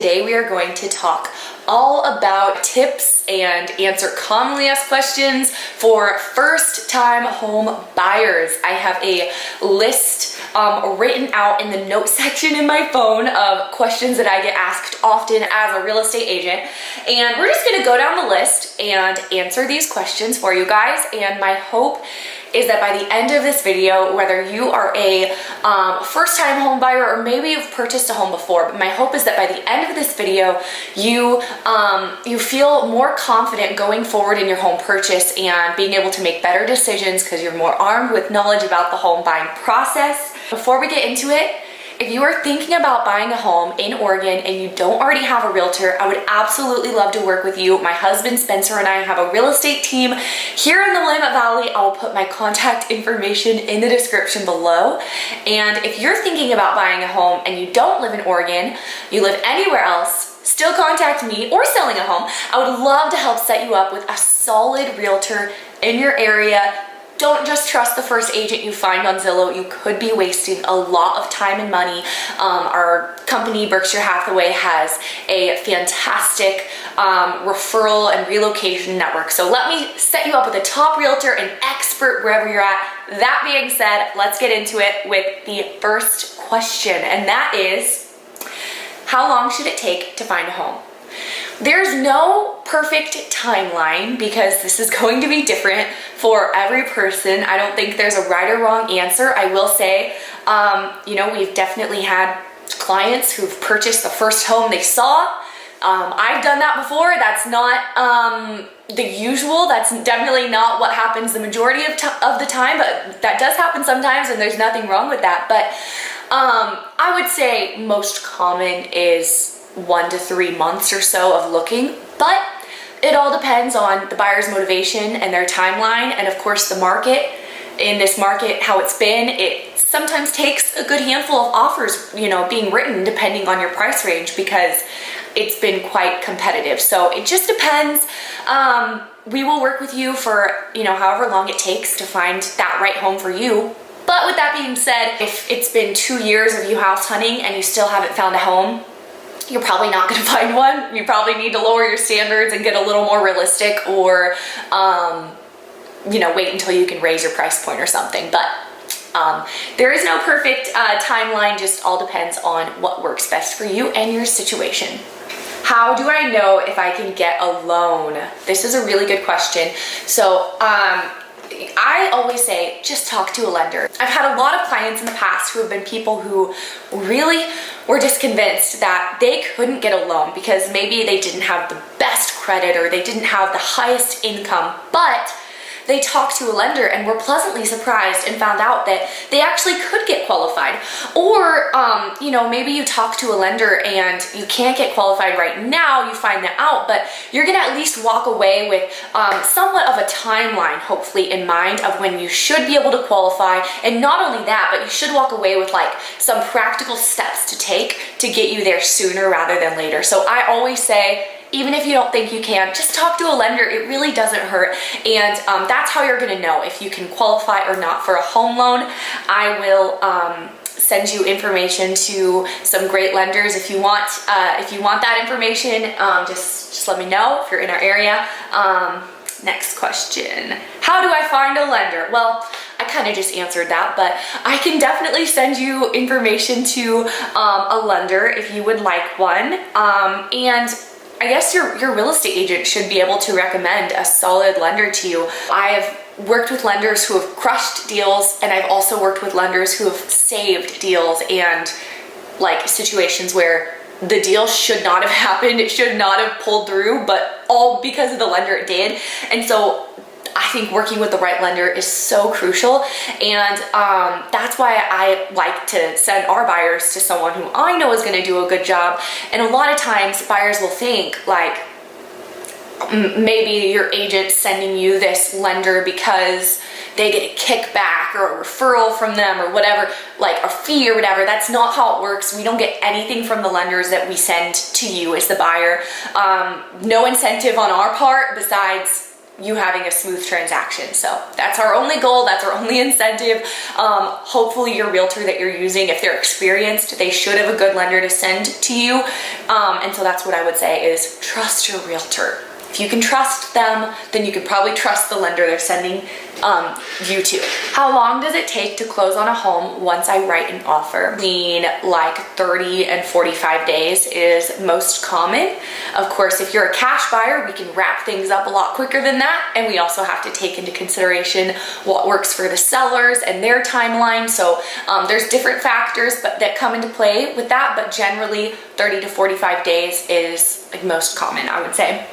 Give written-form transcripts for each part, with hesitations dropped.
today we are going to talk all about tips and answer commonly asked questions for first-time home buyers. I have a list written out in the notes section in my phone of questions that I get asked often as a real estate agent, and we're just going to go down the list and answer these questions for you guys. And my hope is that by the end of this video, whether you are a first-time home buyer or maybe you've purchased a home before, but my hope is that by the end of this video, you feel more confident going forward in your home purchase and being able to make better decisions because you're more armed with knowledge about the home buying process. Before we get into it, if you are thinking about buying a home in Oregon and you don't already have a realtor, I would absolutely love to work with you. My husband Spencer and I have a real estate team here in the Willamette Valley. I will put my contact information in the description below. And if you're thinking about buying a home and you don't live in Oregon, you live anywhere else, still contact me, or selling a home. I would love to help set you up with a solid realtor in your area. Don't just trust the first agent you find on Zillow. You could be wasting a lot of time and money. Our company, Berkshire Hathaway, has a fantastic referral and relocation network. So let me set you up with a top realtor and expert wherever you're at. That being said, let's get into it with the first question, and that is, how long should it take to find a home? There's no perfect timeline because this is going to be different for every person. I don't think there's a right or wrong answer. I will say, we've definitely had clients who've purchased the first home they saw. I've done that before. That's not the usual. That's definitely not what happens the majority of the time, but that does happen sometimes, and there's nothing wrong with that. But I would say most common is 1 to 3 months or so of looking, but it all depends on the buyer's motivation and their timeline, and of course the market. In this market, how it's been, it sometimes takes a good handful of offers, being written depending on your price range because it's been quite competitive. So it just depends. We will work with you for, however long it takes to find that right home for you. But with that being said, if it's been 2 years of you house hunting and you still haven't found a home, you're probably not going to find one. You probably need to lower your standards and get a little more realistic, or wait until you can raise your price point or something. But there is no perfect timeline, just all depends on what works best for you and your situation. How do I know if I can get a loan? This is a really good question. So I always say, just talk to a lender. I've had a lot of clients in the past who have been people who really were just convinced that they couldn't get a loan because maybe they didn't have the best credit or they didn't have the highest income, but they talked to a lender and were pleasantly surprised and found out that they actually could get qualified. Or, maybe you talk to a lender and you can't get qualified right now, you find that out, but you're gonna at least walk away with somewhat of a timeline, hopefully, in mind of when you should be able to qualify. And not only that, but you should walk away with some practical steps to take to get you there sooner rather than later. So I always say, even if you don't think you can, just talk to a lender. It really doesn't hurt. And that's how you're gonna know if you can qualify or not for a home loan. I will send you information to some great lenders. If you want that information, just let me know if you're in our area. Next question. How do I find a lender? Well, I kind of just answered that, but I can definitely send you information to a lender if you would like one. And I guess your real estate agent should be able to recommend a solid lender to you. I've worked with lenders who have crushed deals, and I've also worked with lenders who have saved deals and situations where the deal should not have happened. It should not have pulled through, but all because of the lender it did. And so I think working with the right lender is so crucial, and that's why I like to send our buyers to someone who I know is going to do a good job. And a lot of times buyers will think maybe your agent's sending you this lender because they get a kickback or a referral from them or whatever, a fee or whatever. That's not how it works. We don't get anything from the lenders that we send to you as the buyer. No incentive on our part besides you having a smooth transaction. So that's our only goal, that's our only incentive. Hopefully your realtor that you're using, if they're experienced, they should have a good lender to send to you. And so that's what I would say is trust your realtor. If you can trust them, then you can probably trust the lender they're sending you to. How long does it take to close on a home once I write an offer? Between like 30 and 45 days is most common. Of course, if you're a cash buyer, we can wrap things up a lot quicker than that. And we also have to take into consideration what works for the sellers and their timeline. So there's different factors that come into play with that, but generally 30 to 45 days is like most common, I would say.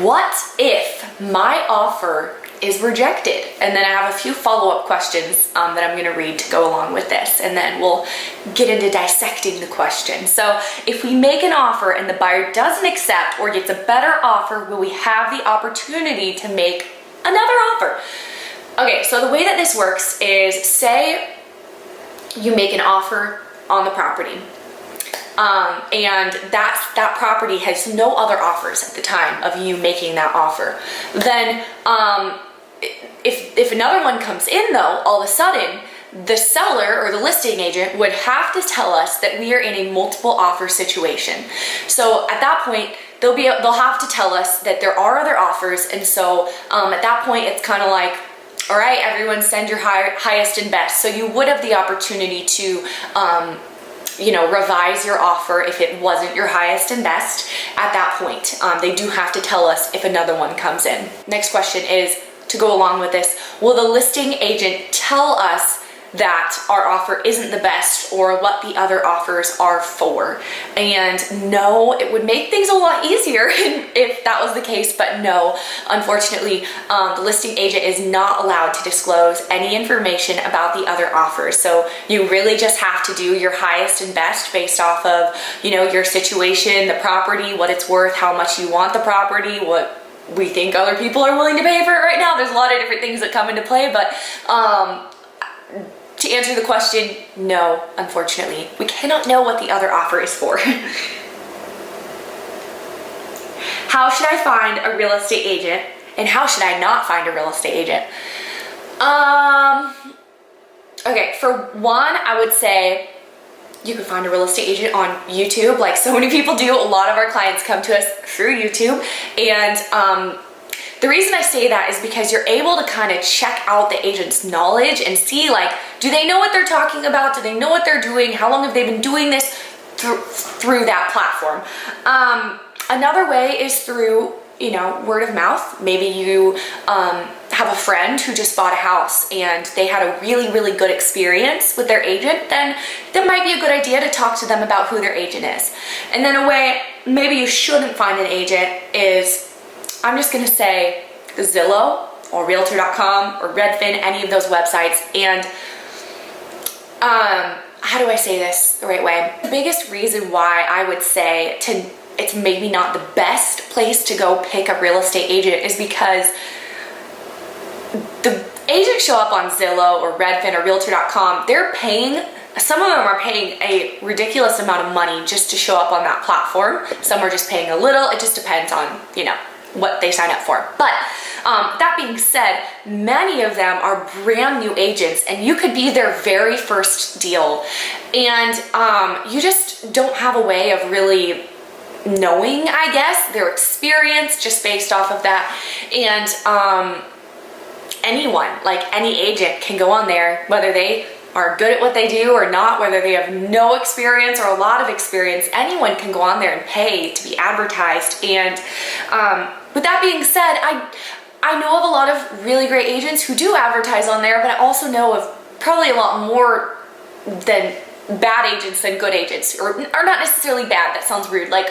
What if my offer is rejected? And then I have a few follow-up questions that I'm gonna read to go along with this, and then we'll get into dissecting the question. So if we make an offer and the buyer doesn't accept or gets a better offer, will we have the opportunity to make another offer? Okay, so the way that this works is, say you make an offer on the property, and that property has no other offers at the time of you making that offer. Then if another one comes in though, all of a sudden, the seller or the listing agent would have to tell us that we are in a multiple offer situation. So at that point, they'll have to tell us that there are other offers. And so at that point, it's kind of like, all right, everyone send your highest and best. So you would have the opportunity to revise your offer if it wasn't your highest and best at that point. They do have to tell us if another one comes in. Next question is, to go along with this, will the listing agent tell us that our offer isn't the best or what the other offers are for? And no, it would make things a lot easier if that was the case, but no, unfortunately, the listing agent is not allowed to disclose any information about the other offers. So you really just have to do your highest and best based off of, your situation, the property, what it's worth, how much you want the property, what we think other people are willing to pay for it right now. There's a lot of different things that come into play, but to answer the question, no, unfortunately. We cannot know what the other offer is for. How should I find a real estate agent, and how should I not find a real estate agent? Okay, for one, I would say you can find a real estate agent on YouTube, like so many people do. A lot of our clients come to us through YouTube, and the reason I say that is because you're able to kind of check out the agent's knowledge and see, like, do they know what they're talking about? Do they know what they're doing? How long have they been doing this through that platform? Another way is through, word of mouth. Maybe you have a friend who just bought a house and they had a really, really good experience with their agent. Then that might be a good idea to talk to them about who their agent is. And then a way maybe you shouldn't find an agent is, I'm just gonna say Zillow or Realtor.com or Redfin, any of those websites. And how do I say this the right way? The biggest reason why I would say it's maybe not the best place to go pick a real estate agent is because the agents show up on Zillow or Redfin or Realtor.com. Some of them are paying a ridiculous amount of money just to show up on that platform. Some are just paying a little. It just depends on, what they sign up for. But that being said, many of them are brand new agents and you could be their very first deal. And you just don't have a way of really knowing, I guess, their experience just based off of that. And anyone, like any agent, can go on there, whether they are good at what they do or not, whether they have no experience or a lot of experience. Anyone can go on there and pay to be advertised. And with that being said, I know of a lot of really great agents who do advertise on there, but I also know of probably a lot more than bad agents than good agents, or not necessarily bad, that sounds rude, like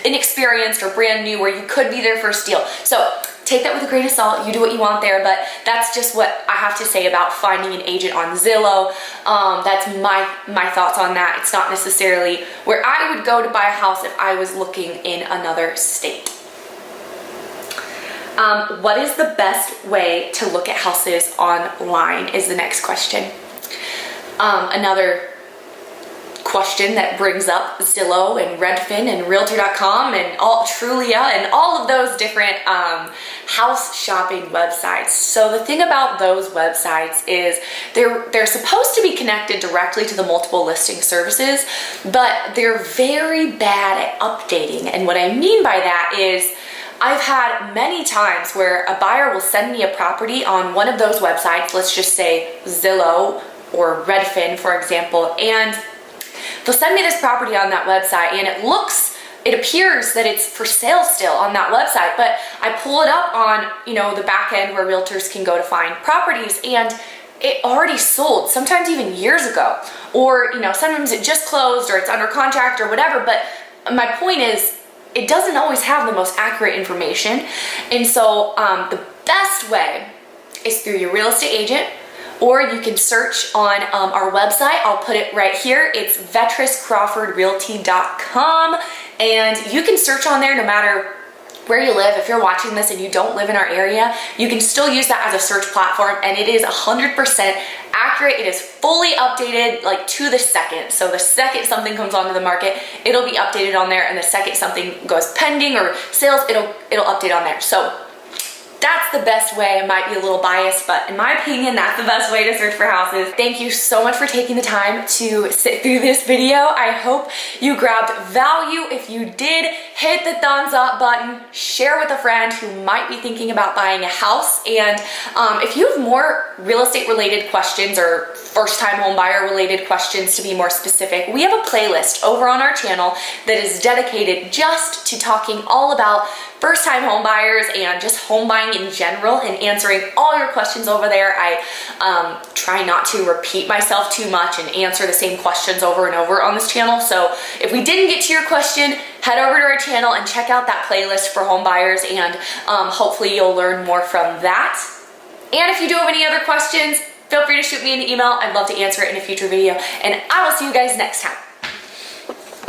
inexperienced or brand new where you could be their first deal. So take that with a grain of salt, you do what you want there, but that's just what I have to say about finding an agent on Zillow. That's my thoughts on that. It's not necessarily where I would go to buy a house if I was looking in another state. What is the best way to look at houses online is the next question. Another question that brings up Zillow and Redfin and Realtor.com and Trulia and all of those different house shopping websites. So the thing about those websites is they're supposed to be connected directly to the multiple listing services, but they're very bad at updating. And what I mean by that is I've had many times where a buyer will send me a property on one of those websites, let's just say Zillow or Redfin, for example, and they'll send me this property on that website and it appears that it's for sale still on that website, but I pull it up on, the back end where realtors can go to find properties, and it already sold, sometimes even years ago, or, sometimes it just closed or it's under contract or whatever. But my point is, it doesn't always have the most accurate information. And so the best way is through your real estate agent, or you can search on our website. I'll put it right here. It's vettruscrawfordrealty.com, and you can search on there no matter where you live. If you're watching this and you don't live in our area, you can still use that as a search platform, and it is 100% accurate. It is fully updated, like to the second. So the second something comes onto the market, it'll be updated on there, and the second something goes pending or sales, it'll update on there. So that's the best way. It might be a little biased, but in my opinion, that's the best way to search for houses. Thank you so much for taking the time to sit through this video. I hope you grabbed value. If you did, hit the thumbs up button, share with a friend who might be thinking about buying a house. And if you have more real estate related questions or first time home buyer related questions, to be more specific, we have a playlist over on our channel that is dedicated just to talking all about first time home buyers and just home buying in general, and answering all your questions over there. I try not to repeat myself too much and answer the same questions over and over on this channel. So if we didn't get to your question, head over to our channel and check out that playlist for home buyers, and hopefully you'll learn more from that. And if you do have any other questions, feel free to shoot me an email. I'd love to answer it in a future video, and I will see you guys next time.